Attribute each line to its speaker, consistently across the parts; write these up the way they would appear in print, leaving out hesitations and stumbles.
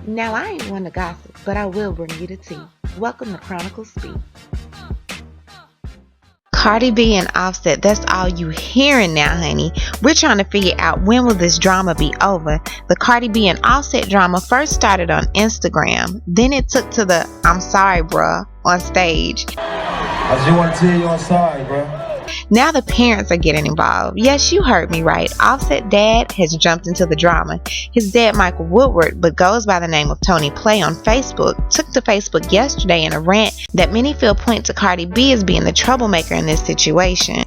Speaker 1: Now, I ain't one to gossip, but I will bring you the tea. Welcome to Chronicles Speak. Cardi B and Offset, that's all you hearing now, honey. We're trying to figure out when will this drama be over. The Cardi B and Offset drama first started on Instagram. Then it took to the "I'm sorry, bruh" on stage.
Speaker 2: I just want to tell you I'm sorry, bruh.
Speaker 1: Now the parents are getting involved. Yes, you heard me right. Offset dad has jumped into the drama. His dad, Michael Woodward, but goes by the name of Tony Play on Facebook, took to Facebook yesterday in a rant that many feel point to Cardi B as being the troublemaker in this situation.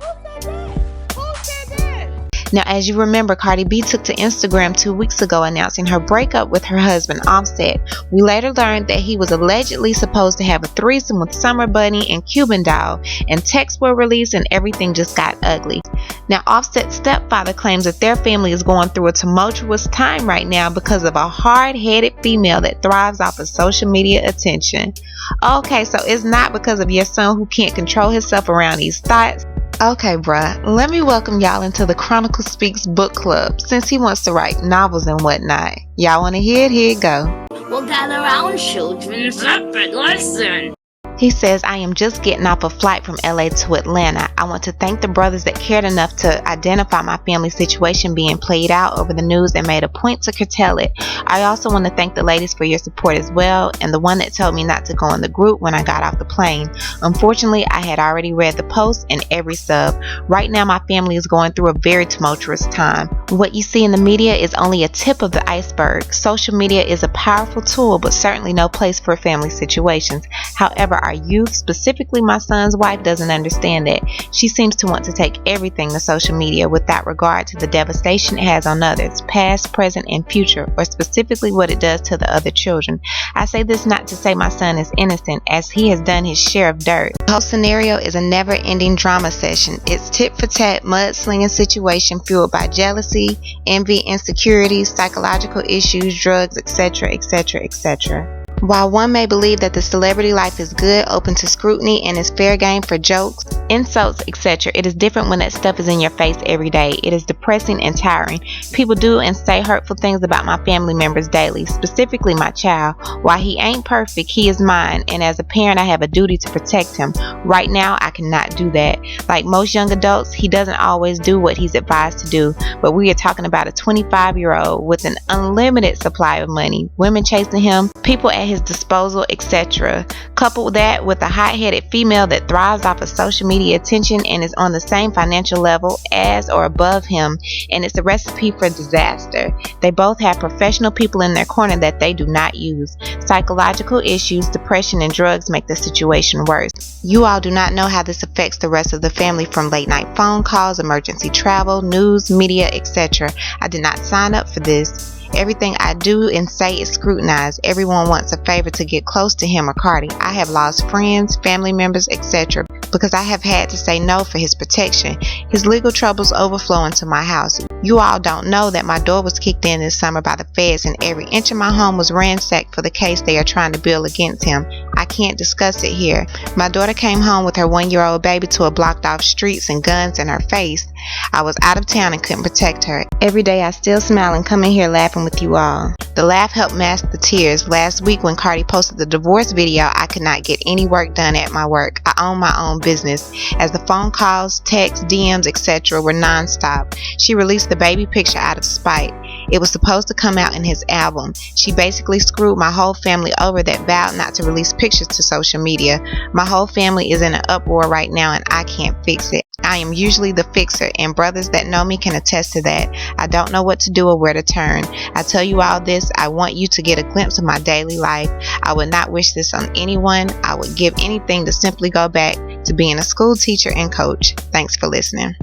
Speaker 1: Now, as you remember, Cardi B took to Instagram 2 weeks ago announcing her breakup with her husband, Offset. We later learned that he was allegedly supposed to have a threesome with Summer Bunny and Cuban Doll, and texts were released and everything just got ugly. Now, Offset's stepfather claims that their family is going through a tumultuous time right now because of a hard-headed female that thrives off of social media attention. Okay, so it's not because of your son who can't control himself around these thoughts. Okay, bruh, let me welcome y'all into the Chronicles Speaks book club, since he wants to write novels and whatnot. Y'all want to hear it? Here it go.
Speaker 3: We'll gather round, children, separate, listen.
Speaker 1: He says, I am just getting off a flight from LA to Atlanta. I want to thank the brothers that cared enough to identify my family situation being played out over the news and made a point to curtail it. I also want to thank the ladies for your support as well, and the one that told me not to go in the group when I got off the plane. Unfortunately, I had already read the post and every sub. Right now, my family is going through a very tumultuous time. What you see in the media is only a tip of the iceberg. Social media is a powerful tool, but certainly no place for family situations. However, our youth, specifically my son's wife, doesn't understand that. She seems to want to take everything to social media without regard to the devastation it has on others, past, present, and future, or specifically what it does to the other children. I say this not to say my son is innocent, as he has done his share of dirt. The whole scenario is a never-ending drama session. It's tit-for-tat, mudslinging situation fueled by jealousy, envy, insecurities, psychological issues, drugs, etc., etc., etc. While one may believe that the celebrity life is good, open to scrutiny, and is fair game for jokes, insults, etc., it is different when that stuff is in your face every day. It is depressing and tiring. People do and say hurtful things about my family members daily, specifically my child. While he ain't perfect, he is mine, and as a parent I have a duty to protect him. Right now I cannot do that. Like most young adults, he doesn't always do what he's advised to do, but we are talking about a 25-year-old with an unlimited supply of money, women chasing him, people at his disposal, etc. Couple that with a hot-headed female that thrives off of social media attention and is on the same financial level as or above him, and it's a recipe for disaster. They both have professional people in their corner that they do not use. Psychological issues, depression, and drugs make the situation worse. You all do not know how this affects the rest of the family, from late night phone calls, emergency travel, news, media, etc. I did not sign up for this. Everything I do and say is scrutinized. Everyone wants a favor to get close to him or Cardi. I have lost friends, family members, etc. because I have had to say no for his protection. His legal troubles overflow into my house. You all don't know that my door was kicked in this summer by the feds, and every inch of my home was ransacked for the case they are trying to build against him. I can't discuss it here. My daughter came home with her 1-year-old baby to a blocked off streets and guns in her face. I was out of town and couldn't protect her. Every day I still smile and come in here laughing with you all. The laugh helped mask the tears. Last week when Cardi posted the divorce video, I could not get any work done at my work. I own my own business, as the phone calls, texts, DMs, etc. were non-stop. She released the baby picture out of spite. It was supposed to come out in his album. She basically screwed my whole family over that vowed not to release pictures to social media. My whole family is in an uproar right now and I can't fix it. I am usually the fixer, and brothers that know me can attest to that. I don't know what to do or where to turn. I tell you all this, I want you to get a glimpse of my daily life. I would not wish this on anyone. I would give anything to simply go back to being a school teacher and coach. Thanks for listening.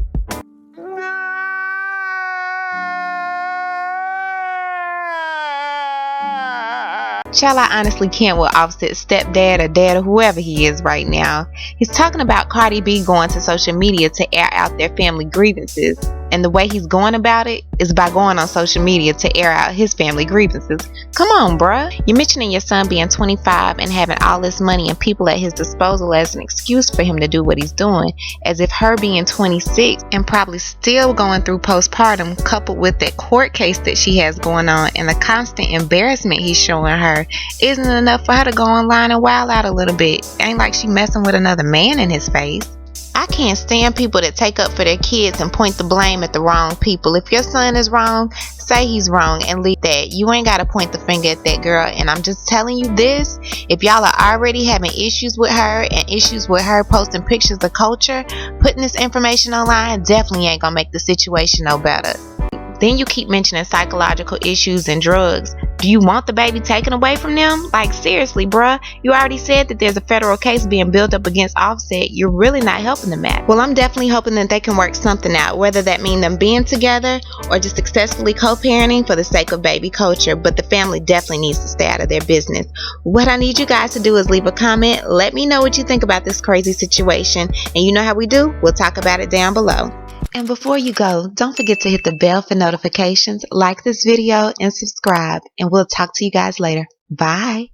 Speaker 1: Child, I honestly can't with Offset's stepdad or dad or whoever he is right now. He's talking about Cardi B going to social media to air out their family grievances. and the way he's going about it is by going on social media to air out his family grievances. Come on, bruh. You're mentioning your son being 25 and having all this money and people at his disposal as an excuse for him to do what he's doing, as if her being 26 and probably still going through postpartum, coupled with that court case that she has going on and the constant embarrassment he's showing her, isn't enough for her to go online and wild out a little bit. Ain't like she messing with another man in his face. I can't stand people that take up for their kids and point the blame at the wrong people. If your son is wrong, say he's wrong and leave that. You ain't got to point the finger at that girl. And I'm just telling you this, if y'all are already having issues with her and issues with her posting pictures of culture, putting this information online definitely ain't gonna make the situation no better. Then you keep mentioning psychological issues and drugs. Do you want the baby taken away from them? Like, seriously, bruh. You already said that there's a federal case being built up against Offset. You're really not helping the matter. Well, I'm definitely hoping that they can work something out, whether that mean them being together or just successfully co-parenting for the sake of baby culture. But the family definitely needs to stay out of their business. What I need you guys to do is leave a comment. Let me know what you think about this crazy situation. And you know how we do? We'll talk about it down below. And before you go, don't forget to hit the bell for notifications, like this video, and subscribe. And we'll talk to you guys later. Bye.